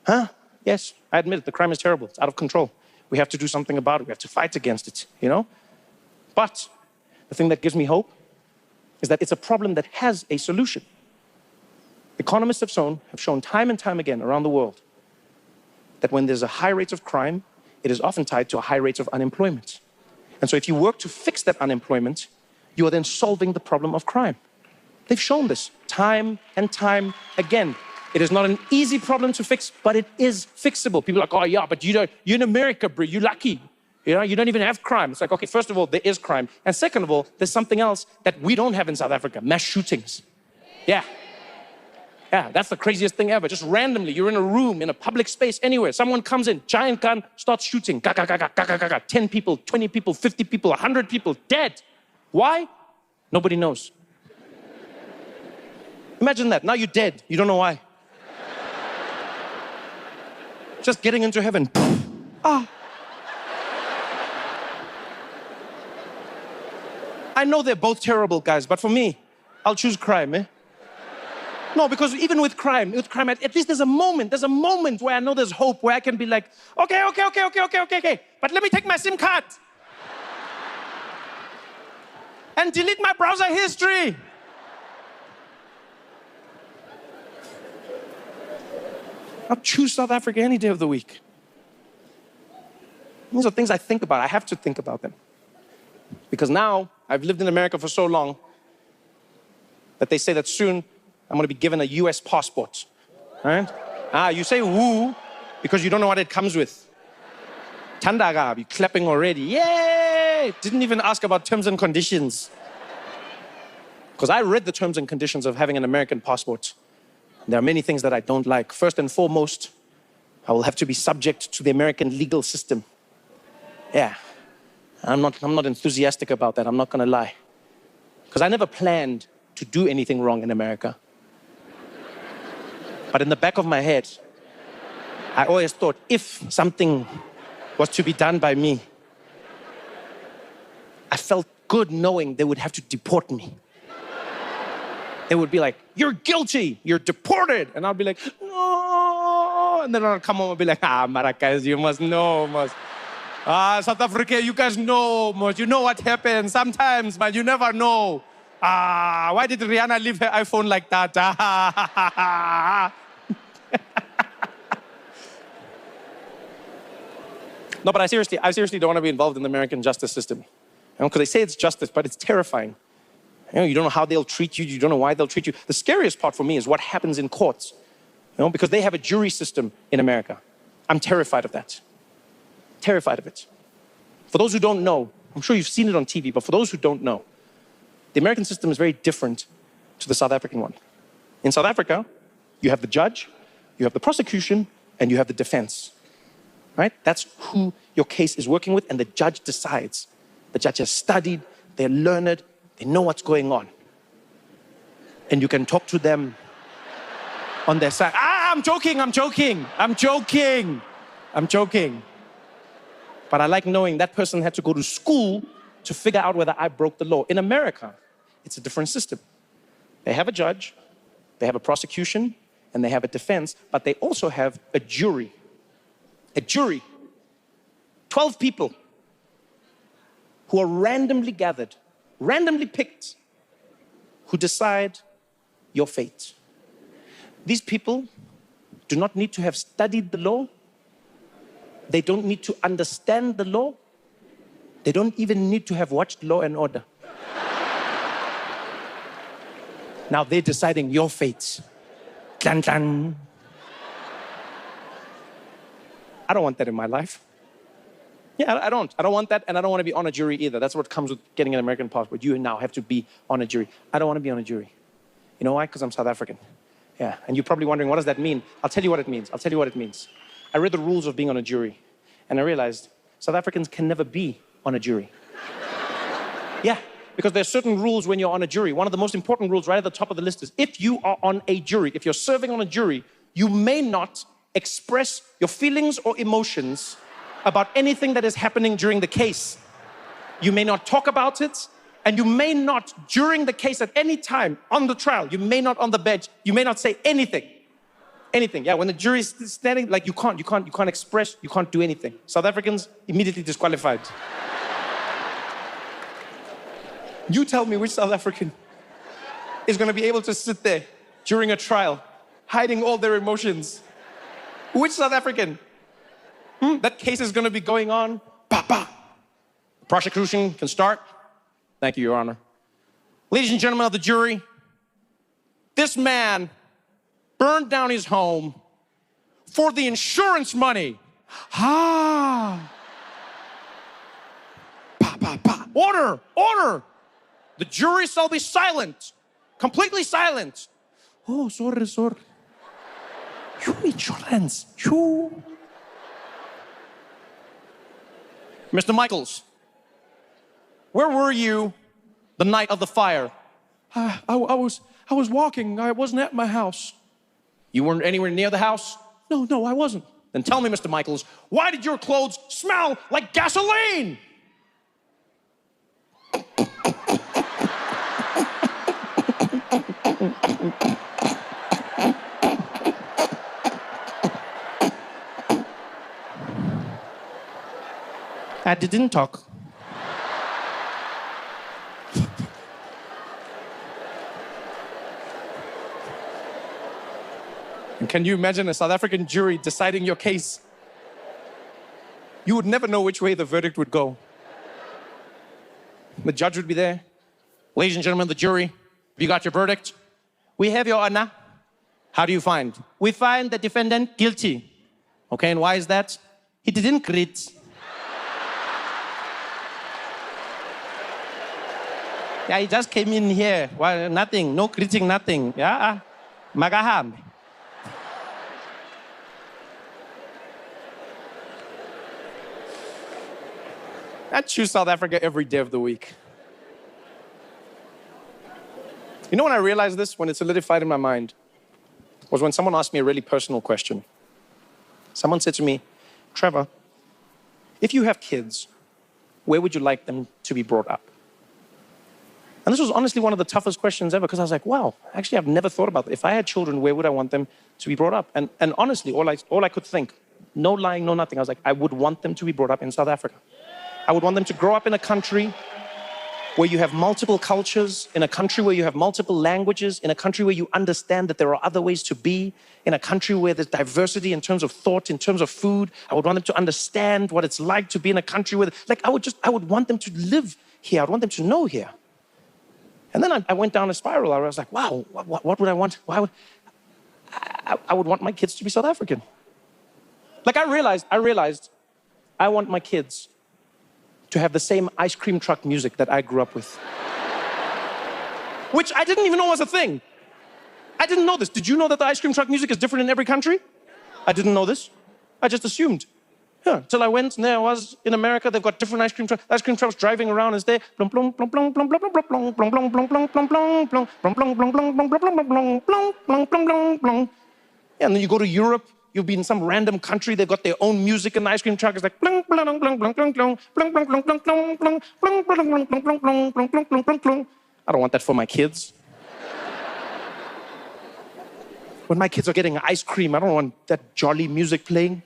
Huh? Yes, I admit it. The crime is terrible. It's out of control. We have to do something about it. We have to fight against it, you know? But the thing that gives me hope is that it's a problem that has a solution. Economists have shown time and time again around the world that when there's a high rate of crime, it is often tied to a high rate of unemployment. And so if you work to fix that unemployment, you are then solving the problem of crime. They've shown this time and time again. It is not an easy problem to fix, but it is fixable. People are like, oh yeah, but you're in America, bro, you're lucky. You know, you don't even have crime. It's like, okay, first of all, there is crime. And second of all, there's something else that we don't have in South Africa, mass shootings. Yeah, that's the craziest thing ever. Just randomly, you're in a room, in a public space, anywhere. Someone comes in, giant gun, starts shooting. Ga, ga, ga, ga, ga, ga, ga, ga. 10 people, 20 people, 50 people, 100 people dead. Why? Nobody knows. Imagine that. Now you're dead. You don't know why. Just getting into heaven. I know they're both terrible, guys, but for me, I'll choose crime, No, because even with crime, at least there's a moment where I know there's hope, where I can be like, okay, but let me take my SIM card and delete my browser history. I'll choose South Africa any day of the week. These are things I think about. I have to think about them. Because now, I've lived in America for so long that they say that soon I'm going to be given a US passport. Right? You say woo because you don't know what it comes with. Tandaga, you're clapping already. Yay! Didn't even ask about terms and conditions. Because I read the terms and conditions of having an American passport. There are many things that I don't like. First and foremost, I will have to be subject to the American legal system. Yeah, I'm not enthusiastic about that, I'm not gonna lie. Because I never planned to do anything wrong in America. But in the back of my head, I always thought if something was to be done by me, I felt good knowing they would have to deport me. They would be like, you're guilty, you're deported. And I'll be like, no. And then I'll come home and be like, Maracas, you must know, South Africa, you guys know, you know what happens sometimes, but you never know. Why did Rihanna leave her iPhone like that? No, but I seriously don't want to be involved in the American justice system. Because they say it's justice, but it's terrifying. You don't know how they'll treat you. You don't know why they'll treat you. The scariest part for me is what happens in courts. Because they have a jury system in America. I'm terrified of that. Terrified of it. For those who don't know, I'm sure you've seen it on TV, but for those who don't know, the American system is very different to the South African one. In South Africa, you have the judge, you have the prosecution, and you have the defense. Right? That's who your case is working with, and the judge decides. The judge has studied, they're learned, they know what's going on. And you can talk to them on their side. I'm joking. But I like knowing that person had to go to school to figure out whether I broke the law. In America, it's a different system. They have a judge, they have a prosecution, and they have a defense, but they also have a jury. A jury. 12 people who are randomly gathered, randomly picked, who decide your fate. These people do not need to have studied the law. They don't need to understand the law. They don't even need to have watched Law and Order. Now they're deciding your fate. Clan, clan. I don't want that in my life. Yeah, I don't want that, and I don't want to be on a jury either. That's what comes with getting an American passport. You now have to be on a jury. I don't want to be on a jury. You know why? Because I'm South African. Yeah, and you're probably wondering, what does that mean? I'll tell you what it means. I read the rules of being on a jury, and I realized South Africans can never be on a jury. Yeah, because there are certain rules when you're on a jury. One of the most important rules right at the top of the list is if you are on a jury, if you're serving on a jury, you may not express your feelings or emotions about anything that is happening during the case. You may not talk about it, and you may not, during the case at any time, on the trial, you may not on the bench, you may not say anything. Anything, yeah. When the jury's standing, like you can't express, you can't do anything. South Africans immediately disqualified. You tell me which South African is going to be able to sit there during a trial, hiding all their emotions. Which South African? That case is going to be going on. Bah, bah. Prosecution can start. Thank you, Your Honor. Ladies and gentlemen of the jury, this man burned down his home for the insurance money. Ah. Bah, bah, bah. Order, order. The jury shall be silent, completely silent. Oh, sorry. You insurance, you. Mr. Michaels, where were you the night of the fire? I was walking. I wasn't at my house. You weren't anywhere near the house? No, I wasn't. Then tell me, Mr. Michaels, why did your clothes smell like gasoline? I didn't talk. And can you imagine a South African jury deciding your case? You would never know which way the verdict would go. The judge would be there. Ladies and gentlemen of the jury, you got your verdict? We have, Your Honor. How do you find? We find the defendant guilty. Okay, and why is that? He didn't crit. Yeah, he just came in here. Well, nothing, no critting, nothing. Yeah, magaham. I choose South Africa every day of the week. You know when I realized this, when it solidified in my mind, was when someone asked me a really personal question. Someone said to me, Trevor, if you have kids, where would you like them to be brought up? And this was honestly one of the toughest questions ever, because I was like, wow, actually I've never thought about that. If I had children, where would I want them to be brought up? And honestly, all I could think, no lying, no nothing, I was like, I would want them to be brought up in South Africa. I would want them to grow up in a country where you have multiple cultures, in a country where you have multiple languages, in a country where you understand that there are other ways to be, in a country where there's diversity in terms of thought, in terms of food. I would want them to understand what it's like to be in a country where, like, I would want them to live here. I would want them to know here. And then I went down a spiral. I was like, wow, what would I want? I would want my kids to be South African. Like I realized I want my kids to have the same ice cream truck music that I grew up with. Which I didn't even know was a thing. I didn't know this. Did you know that the ice cream truck music is different in every country? I didn't know this. I just assumed. Yeah, till I went and there I was in America. They've got different ice cream trucks driving around and there. And then you go to Europe. You'll be in some random country, they've got their own music and the ice cream truck is like I don't want that for my kids. When my kids are getting ice cream, I don't want that jolly music playing.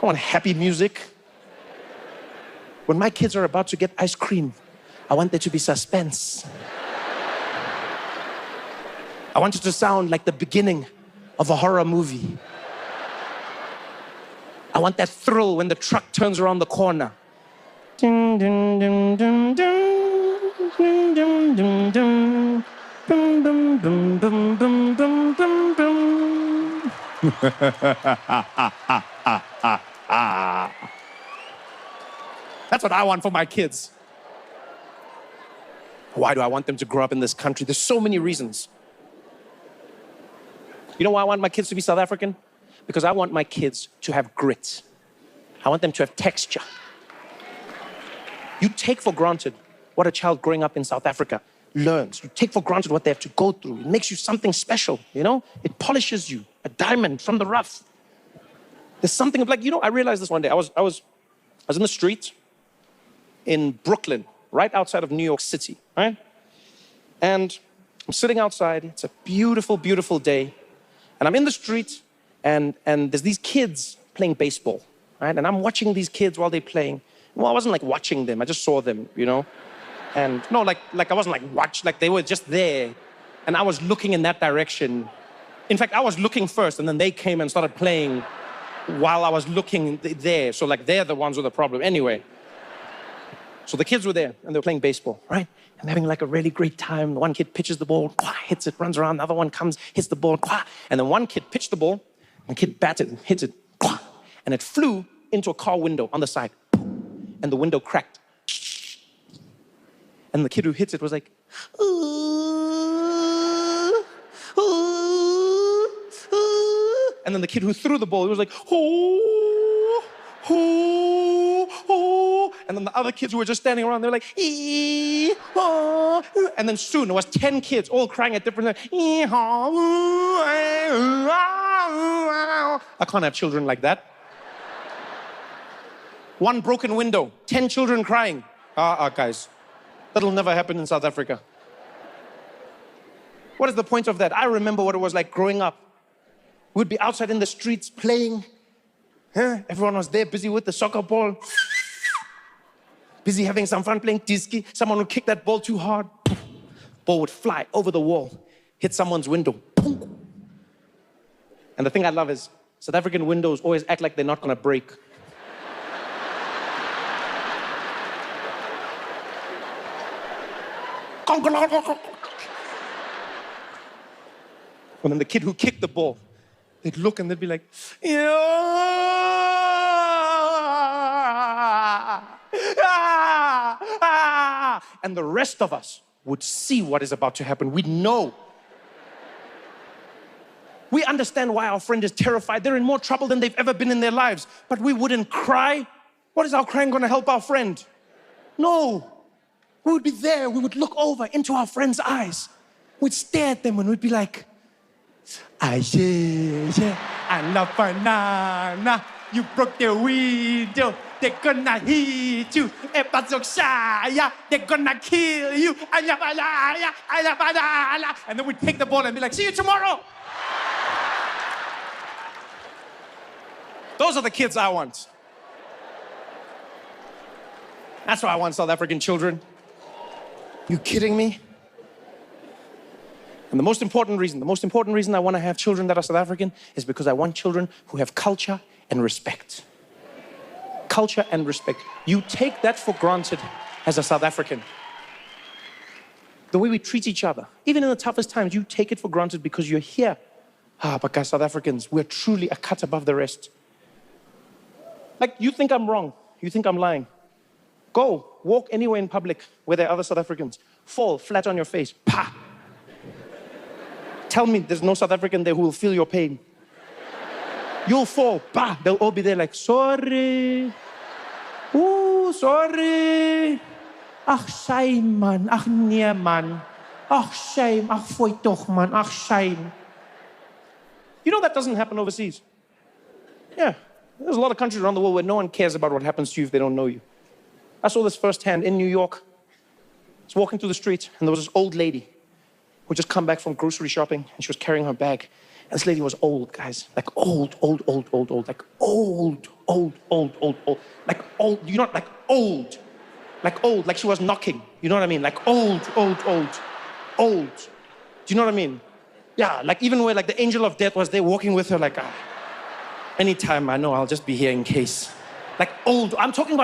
I want happy music. When my kids are about to get ice cream, I want there to be suspense. I want it to sound like the beginning of a horror movie. I want that thrill when the truck turns around the corner. Dun, dun, dun, dun, dun, dun, dun, dun. Dum, dum, dum, dum, dum, dum, dum, dum. That's what I want for my kids. Why do I want them to grow up in this country? There's so many reasons. You know why I want my kids to be South African? Because I want my kids to have grit. I want them to have texture. You take for granted what a child growing up in South Africa learns. You take for granted what they have to go through. It makes you something special, you know? It polishes you, a diamond from the rough. There's something of like, you know, I realized this one day. I was in the street in Brooklyn, right outside of New York City, right? And I'm sitting outside. It's a beautiful, beautiful day. And I'm in the street, and there's these kids playing baseball, right? And I'm watching these kids while they're playing. Well, I wasn't like watching them. I just saw them, you know? And no, like I wasn't like like they were just there. And I was looking in that direction. In fact, I was looking first, and then they came and started playing while I was looking there. So like they're the ones with the problem. Anyway, so the kids were there, and they were playing baseball, right? And having like a really great time. The one kid pitches the ball, hits it, runs around. The other one comes, hits the ball, and then one kid pitched the ball, and the kid batted, hits it, and it flew into a car window on the side, and the window cracked. And the kid who hits it was like, and then the kid who threw the ball, he was like, and then the other kids who were just standing around, they were like, and then soon there was 10 kids all crying at different times. I can't have children like that. One broken window, 10 children crying. Guys, that'll never happen in South Africa. What is the point of that? I remember what it was like growing up. We'd be outside in the streets playing. Everyone was there busy with the soccer ball. Busy having some fun playing diski. Someone would kick that ball too hard. Ball would fly over the wall, hit someone's window. And the thing I love is South African windows always act like they're not gonna break. And then the kid who kicked the ball, they'd look and they'd be like, and the rest of us would see what is about to happen. We'd know. We understand why our friend is terrified. They're in more trouble than they've ever been in their lives. But we wouldn't cry. What is our crying going to help our friend? No. We would be there. We would look over into our friend's eyes. We'd stare at them and we'd be like, I love banana. You broke the window. They're gonna hit you. They're gonna kill you. And then we'd take the ball and be like, see you tomorrow. Those are the kids I want. That's why I want South African children. You kidding me? And the most important reason I want to have children that are South African is because I want children who have culture and respect. Culture and respect. You take that for granted as a South African. The way we treat each other, even in the toughest times, you take it for granted because you're here. But guys, South Africans, we're truly a cut above the rest. Like, you think I'm wrong. You think I'm lying. Go, walk anywhere in public where there are other South Africans. Fall flat on your face. Pa! Tell me there's no South African there who will feel your pain. You'll fall. Bah! They'll all be there like, sorry. Ooh, sorry. Ach, shame, man. Ach, nee, man. Ach, shame. Ach, fooi toch, man. Ach, shame. You know that doesn't happen overseas. Yeah. There's a lot of countries around the world where no one cares about what happens to you if they don't know you. I saw this firsthand in New York. I was walking through the street, and there was this old lady who had just come back from grocery shopping, and she was carrying her bag. And this lady was old, guys. Like old. Like old. Like old. You're not like old. Like old. Like she was knocking. You know what I mean? Like old. Do you know what I mean? Yeah, like even where like the angel of death was there walking with her, like, anytime I know I'll just be here in case. Like old. I'm talking about